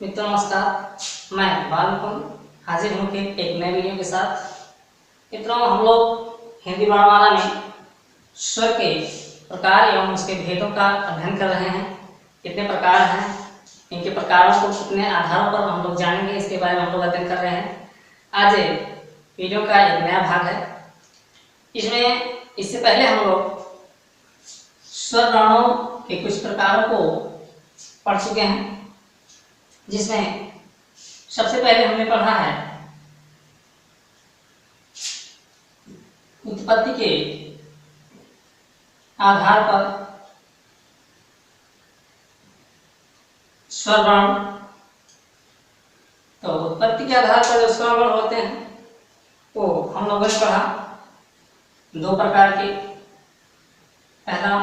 मित्रों नमस्कार, मैं बालमुकुंद हाजिर हूँ फिर एक नए वीडियो के साथ। मित्रों, हम लोग हिंदी वर्णमाला में स्वर के प्रकार एवं उसके भेदों का अध्ययन कर रहे हैं। कितने प्रकार हैं, इनके प्रकारों को कितने आधारों पर हम लोग जानेंगे, इसके बारे में हम लोग अध्ययन कर रहे हैं। आज वीडियो का एक नया भाग है। इससे पहले हम लोग स्वर वर्णों के कुछ प्रकारों को पढ़ चुके हैं, जिसमें सबसे पहले हमने पढ़ा है उत्पत्ति के आधार पर स्वर वर्ण। तो उत्पत्ति के आधार पर जो स्वर वर्ण होते हैं वो हम लोगों ने पढ़ा दो प्रकार के। पहला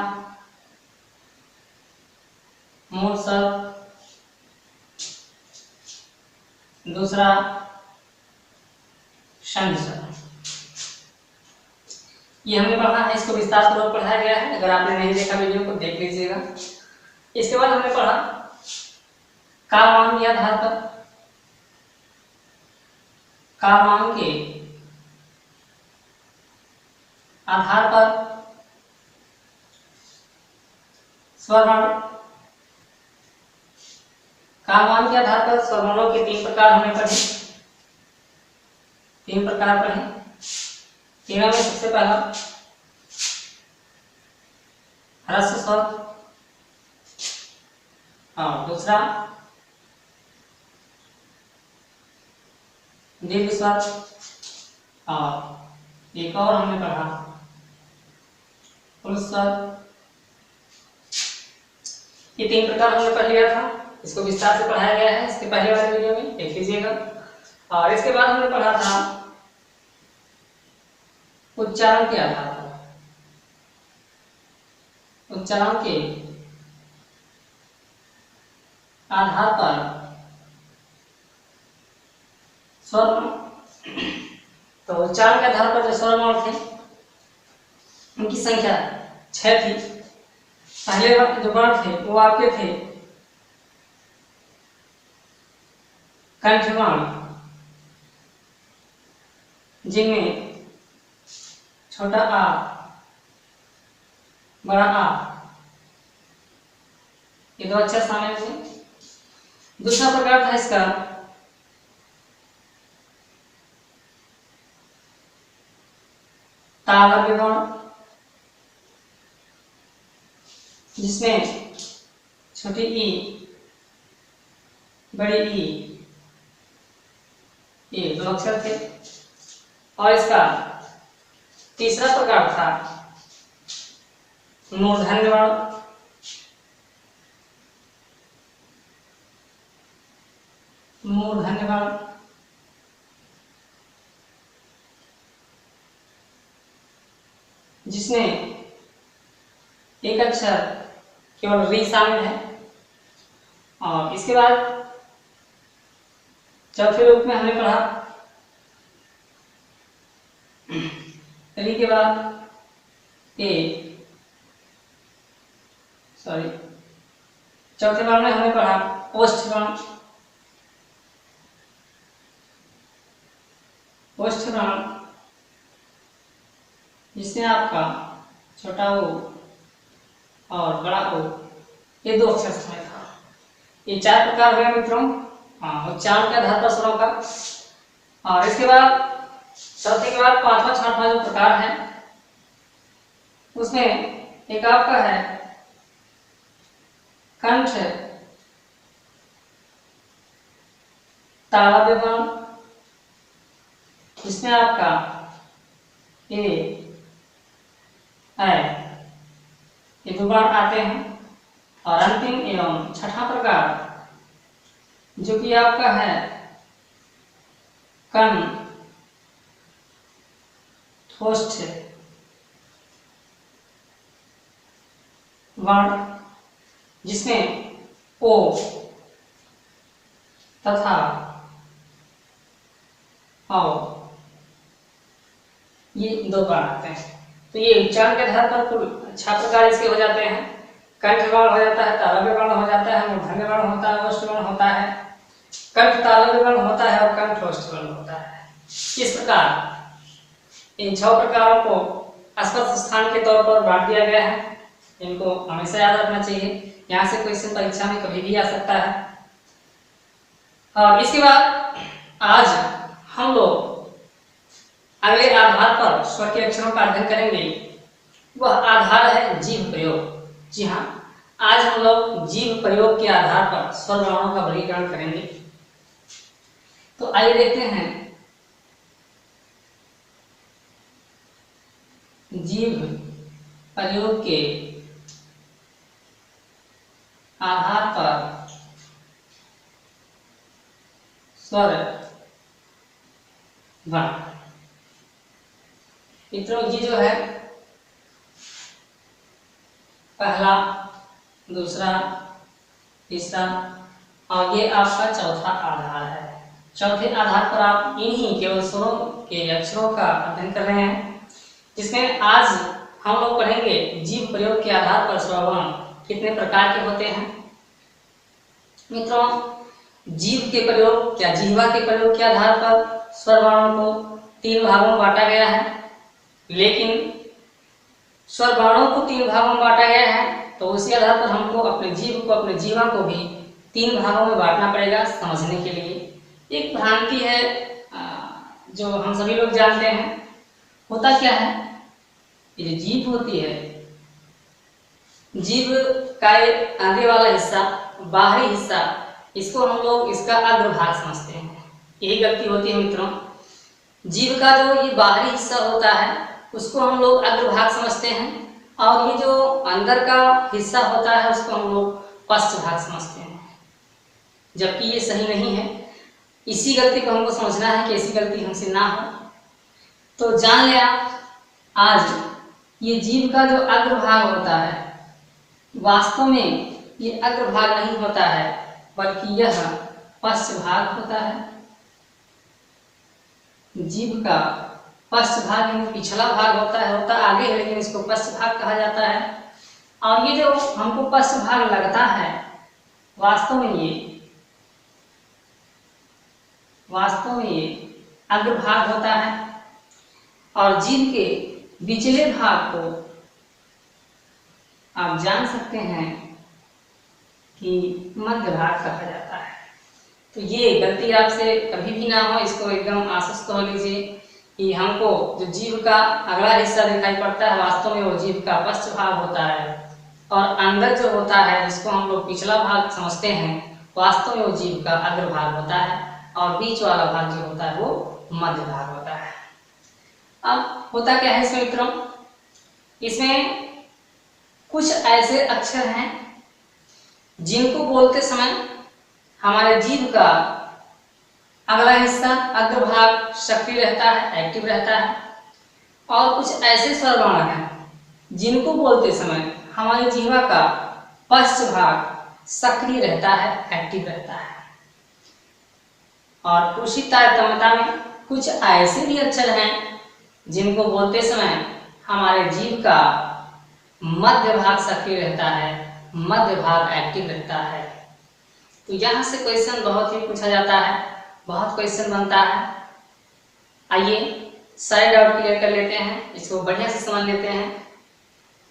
मूल स्वर, दूसरा संधि स्वर। ये हमने पढ़ा है, इसको विस्तार पूर्वक पढ़ाया गया है। अगर आपने नहीं देखा वीडियो को देख लीजिएगा। इसके बाद हमने पढ़ा काल के आधार पर, काल के आधार पर स्वर वर्ण। काल के आधार पर स्वर वर्णों के तीन प्रकार हमने पढ़े। तीन प्रकार पढ़े। तीनों में सबसे पहला ह्रस्व स्वर और दूसरा दीर्घ स्वर और एक और हमने पढ़ा पुरुष स्वर। ये तीन प्रकार हमने पढ़ लिया था, इसको विस्तार से पढ़ाया गया है इसके पहले वाले वीडियो में, देख लीजिएगा। और इसके बाद हमने पढ़ा था उच्चारण के आधार पर। उच्चारण के आधार पर स्वर। तो उच्चारण के आधार पर जो स्वर वर्ण थे उनकी संख्या 6 थी। पहले जो वर्ण थे वो आपके थे कंठ वर्ण, जिनमें छोटा आ, बड़ा आ, ये दो अक्षर शामिल थे। दूसरा प्रकार था इसका तालव्य वर्ण, जिसमें छोटी ई, बड़ी ई, ये दो अक्षर थे। और इसका तीसरा प्रकार था मूर्धन्य वर्ण, मूर्धन्य वर्ण, जिसमें एक अक्षर केवल री शामिल है। और इसके बाद चौथे रूप में हमने पढ़ा री के बाद ए, सॉरी, चौथे बार में हमने पढ़ा ओष्ठ वर्ण। ओष्ठ वर्ण जिसमें आपका छोटा ओ और बड़ा ओ, ये दो अक्षर शामिल था। ये चार प्रकार हुए मित्रों उच्चारण के आधार पर स्वरों का। और इसके बाद चौथे के बाद पांचवा छठवां जो प्रकार है उसमें एक आपका है कंठ तालव्य वर्ण, जिसमें आपका ए, ऐ, ये दो बार आते हैं। और अंतिम एवं छठा प्रकार जो कि आपका है कन ठोष्ठ वर्ण, जिसमें ओ तथा औ ये दो बार आते हैं। तो ये उच्चारण के आधार पर कुल 6 प्रकार इसके हो जाते हैं। कंठ वर्ण हो जाता है, तालव्य वर्ण हो जाता है, मूर्धन्य वर्ण होता है, ओष्ठ वर्ण होता है कंठ तालव्य वर्ण होता है और कंठ रोष्ठ वर्ण होता है। इस प्रकार इन 6 प्रकारों को स्पर्श स्थान के तौर पर बांट दिया गया है। इनको हमेशा याद रखना चाहिए, यहाँ से क्वेश्चन परीक्षा में कभी भी आ सकता है। और इसके बाद आज हम लोग अगले आधार पर स्वर के अक्षरों का अध्ययन करेंगे। वह आधार है जीभ प्रयोग। जी हाँ, आज हम लोग जीभ प्रयोग के आधार पर स्वर वर्णों का वर्गीकरण करेंगे। तो आइए देखते हैं जीभ प्रयोग के आधार पर स्वर वर्ण। मित्रों, ये जो है पहला, दूसरा, तीसरा और ये आपका चौथा आधार है। चौथे आधार पर आप इन्हीं केवल स्वरों के अक्षरों का अध्ययन कर रहे हैं, जिसमें आज हम लोग पढ़ेंगे जीभ प्रयोग के आधार पर स्वर वर्ण कितने प्रकार के होते हैं। मित्रों, जीभ के प्रयोग या जिह्वा के प्रयोग के आधार पर स्वर वर्णों को 3 भागों में बांटा गया है। लेकिन स्वर वर्णों को 3 भागों में बांटा गया है तो उसी आधार पर हमको अपने जीभ को, अपने जीवा को भी 3 भागों में बांटना पड़ेगा समझने के लिए। एक भ्रांति है जो हम सभी लोग जानते हैं। होता क्या है, ये जो जीभ होती है, जीभ का आगे वाला हिस्सा, बाहरी हिस्सा, इसको हम लोग इसका अग्रभाग समझते हैं। यही गलती होती है मित्रों। जीभ का जो ये बाहरी हिस्सा होता है उसको हम लोग अग्रभाग समझते हैं और ये जो अंदर का हिस्सा होता है उसको हम लोग पश्चभाग समझते हैं, जबकि ये सही नहीं है। इसी गलती को हमको समझना है कि ऐसी गलती हमसे ना हो। तो जान लिया, आज ये जीभ का जो अग्रभाग होता है वास्तव में ये अग्रभाग नहीं होता है, बल्कि यह पश्चभाग होता है। जीभ का पश्चभाग यानी पिछला भाग होता है, आगे है लेकिन इसको पश्चभाग कहा जाता है। और ये जो हमको पश्चभाग लगता है वास्तव में ये अग्रभाग होता है। और जीभ के निचले भाग को आप जान सकते हैं कि मध्य भाग कहा जाता है। तो ये गलती आपसे कभी भी ना हो, इसको एकदम आश्वस्त हो लीजिए कि हमको जो जीभ का अगला हिस्सा दिखाई पड़ता है वास्तव में वो जीभ का पश्चभाग होता है, और अंदर जो होता है जिसको हम लोग पिछला भाग समझते हैं वास्तव में वो जीभ का अग्रभाग होता है, और बीच वाला भाग जो होता है वो मध्य भाग होता है। अब होता क्या है इसमें मित्रों, इसमें कुछ ऐसे अक्षर हैं जिनको बोलते समय हमारे जीभ का अगला हिस्सा अग्रभाग सक्रिय रहता है, एक्टिव रहता है, और कुछ ऐसे स्वर वर्ण हैं जिनको बोलते समय हमारे जीवा का पश्चभाग सक्रिय रहता है, एक्टिव रहता है। और उसी तारतम्यता में कुछ ऐसे भी अक्षर हैं जिनको बोलते समय हमारे जीभ का मध्य भाग सक्रिय रहता है, मध्य भाग एक्टिव रहता है। तो यहाँ से क्वेश्चन बहुत ही पूछा जाता है, बहुत क्वेश्चन बनता है। आइए सारे डाउट क्लियर कर लेते हैं, इसको बढ़िया से समझ लेते हैं।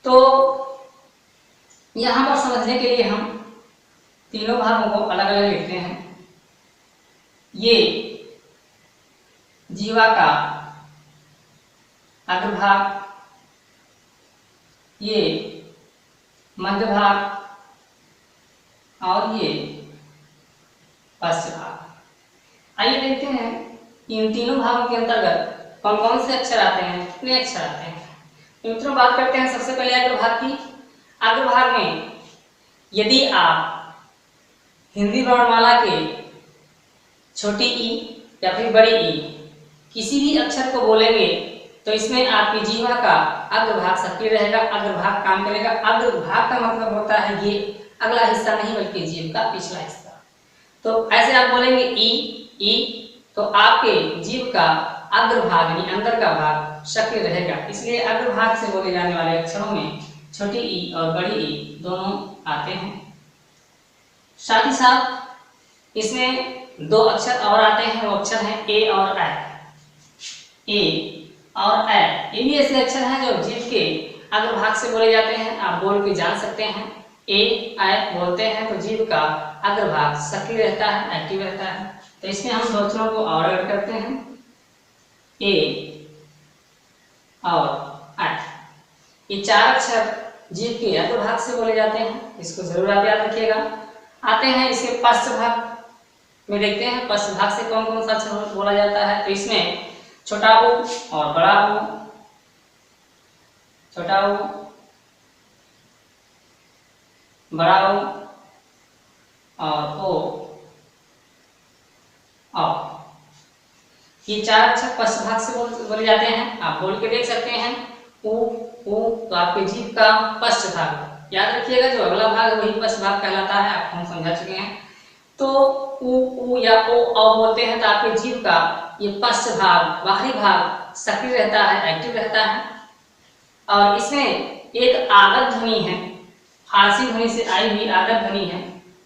तो यहाँ पर समझने के लिए हम तीनों भागों को अलग अलग लिखते हैं। ये जीवा का अग्रभाग, ये मध्य भाग और ये पश्चभाग। आइए देखते हैं इन तीनों भागों के अंतर्गत कौन कौन से अक्षर आते हैं, कितने अक्षर आते हैं। मित्रों, बात करते हैं सबसे पहले अग्रभाग की। अग्रभाग में यदि आप हिंदी वर्णमाला के छोटी ई या फिर बड़ी ई किसी भी अक्षर को बोलेंगे तो इसमें आपकी जीवा का अग्रभाग सक्रिय रहेगा, अग्रभाग काम करेगा। अग्रभाग का मतलब होता है ये अगला हिस्सा नहीं बल्कि जीभ का पिछला हिस्सा। तो ऐसे आप बोलेंगे ई तो आपके जीभ का अग्रभाग यानी अंदर का भाग सक्रिय रहेगा। इसलिए अग्रभाग से बोले जाने वाले अक्षरों में छोटी ई और बड़ी ई दोनों आते हैं। साथ ही साथ इसमें दो अक्षर और आते हैं, वो अक्षर हैं ए और ऐ। ए और ऐ ये भी ऐसे अक्षर हैं जो जीभ के अग्रभाग से बोले जाते हैं। आप बोल के जान सकते हैं। ए ऐ बोलते हैं तो जीभ का अग्रभाग सक्रिय रहता है, एक्टिव रहता है। तो इसमें हम दो अक्षरों को और ऐड करते हैं, ए और ऐ। ये चार अक्षर जीभ के अग्रभाग से बोले जाते हैं, इसको जरूर आप याद रखिएगा। आते हैं इसके पश्च भाग में, देखते हैं पश्च भाग से कौन कौन सा अक्षर बोला जाता है। तो इसमें छोटा ऊ और बड़ा ऊ, छोटा ऊ, बड़ा ऊ और ओ, ये चार अक्षर पश्च भाग से बोले जाते हैं। आप बोल के देख सकते हैं। ऊ तो आपके जीभ का पश्च भाग, याद रखिएगा जो अगला भाग है वही पश्च भाग कहलाता है, आपको हम समझा चुके हैं। तो ऊ या ओ बोलते हैं तो आपके जीभ का ये पश्च भाग, बाहरी भाग सक्रिय रहता है, एक्टिव रहता है। और इसमें एक आगत ध्वनि है, फारसी ध्वनि से आई हुई आगत ध्वनि है,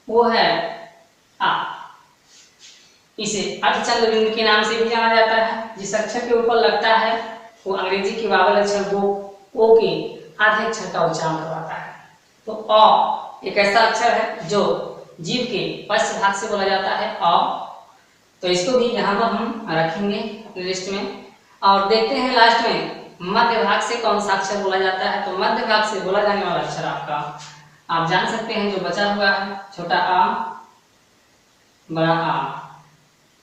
वो है आ। इसे अर्धचंद्र बिंदु के नाम से भी जाना जाता है। जिस अक्षर के ऊपर लगता है वो अंग्रेजी के वावल अक्षर वो ओ के आधे अक्षर का उच्चारण करवाता है। तो अ एक ऐसा अक्षर है जो जीभ के पश्च भाग से बोला जाता है अ। तो इसको भी यहाँ पर हम रखेंगे अपने लिस्ट में। और देखते हैं लास्ट में मध्य भाग से कौन सा अक्षर बोला जाता है। तो मध्य भाग से बोला जाने वाला अक्षर आपका आप जान सकते हैं जो बचा हुआ है, छोटा आ, बड़ा आ।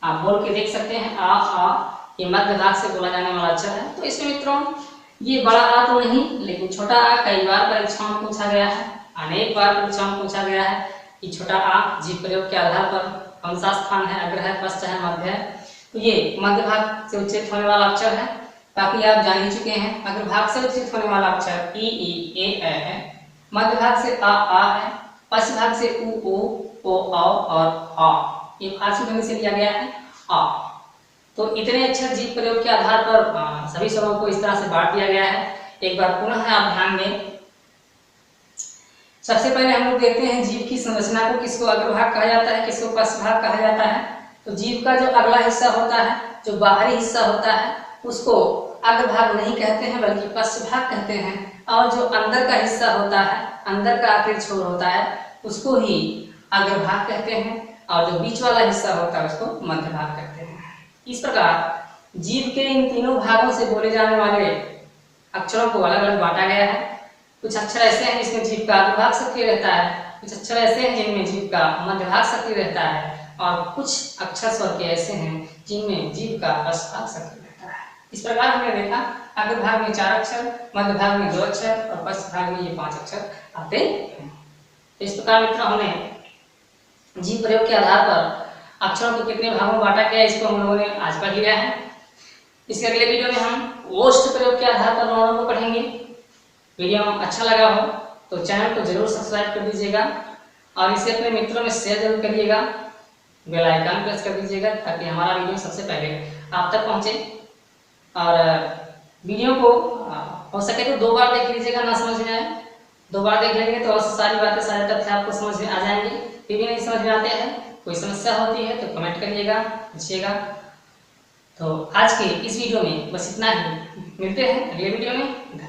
आप बोल के देख सकते हैं आ, ये मध्य भाग से बोला जाने वाला अक्षर है। तो इसमें मित्रों ये बड़ा आ तो नहीं, लेकिन छोटा आ कई बार परीक्षाओं में पूछा गया है, अनेक बार परीक्षाओं में पूछा गया है कि छोटा आ जीभ प्रयोग के आधार पर कौन सा स्थान है, अग्र है, पश्च है, मध्य है। तो ये मध्य भाग से उच्चित होने वाला अक्षर है। बाकी आप जान ही चुके हैं अग्र भाग से उच्चित होने वाला अक्षर ई ए ऐ है, मध्य भाग से आ है, पश्च भाग से ओ और आ। ये फारसी ध्वनि से लिया गया है आ। तो इतने अक्षर जीभ प्रयोग के आधार पर सभी स्वरों को इस तरह से बांट दिया गया है। एक बार पुनः आप ध्यान दें। सबसे पहले हम लोग देखते हैं जीभ की संरचना को, किसको अग्रभाग कहा जाता है, किसको पश्च भाग कहा जाता है। तो जीभ का जो अगला हिस्सा होता है, जो बाहरी हिस्सा होता है, उसको अग्रभाग नहीं कहते हैं बल्कि पश्च भाग कहते हैं। और जो अंदर का हिस्सा होता है, अंदर का आखिरी छोर होता है, उसको ही अग्रभाग कहते हैं। और जो बीच वाला हिस्सा होता है उसको मध्य भाग कहते हैं। इस प्रकार जीभ के इन तीनों भागों से बोले जाने वाले अक्षरों को अलग अलग बांटा गया है। कुछ अक्षर ऐसे हैं जिसमें जीभ का अग्रभाग सक्रिय रहता है, कुछ अक्षर ऐसे हैं जिनमें जीभ का मध्य भाग सक्रिय रहता है, और कुछ अक्षर स्वर के ऐसे हैं जिनमें जीभ का पश्च भाग सक्रिय रहता है। इस प्रकार हमने देखा अग्रभाग में 4 अक्षर, मध्य भाग में 2 अक्षर और पश्च भाग में ये 5 अक्षर आते हैं। इस प्रकार मित्रों हमने जीभ प्रयोग के आधार पर अक्षरों को कितने भागों में बांटा गया इसको हम लोगों ने आज पढ़ लिया है। इसके अगले वीडियो में हम ओष्ठ प्रयोग के आधार पर वर्णों को पढ़ेंगे। वीडियो अच्छा लगा हो तो चैनल को जरूर सब्सक्राइब कर दीजिएगा और इसे अपने मित्रों में शेयर जरूर करिएगा, बेल आइकन प्रेस कर दीजिएगा ताकि हमारा वीडियो सबसे पहले आप तक पहुंचे। और वीडियो को हो सके तो 2 बार देख लीजिएगा, ना समझ में आए 2 बार देख लेंगे तो सारी बातें, सारे तथ्य आपको समझ में आ जाएंगे। फिर भी नहीं समझ में आते हैं, कोई समस्या होती है तो कमेंट करिएगा, पूछिएगा। तो आज के इस वीडियो में बस इतना ही, मिलते हैं अगले वीडियो में।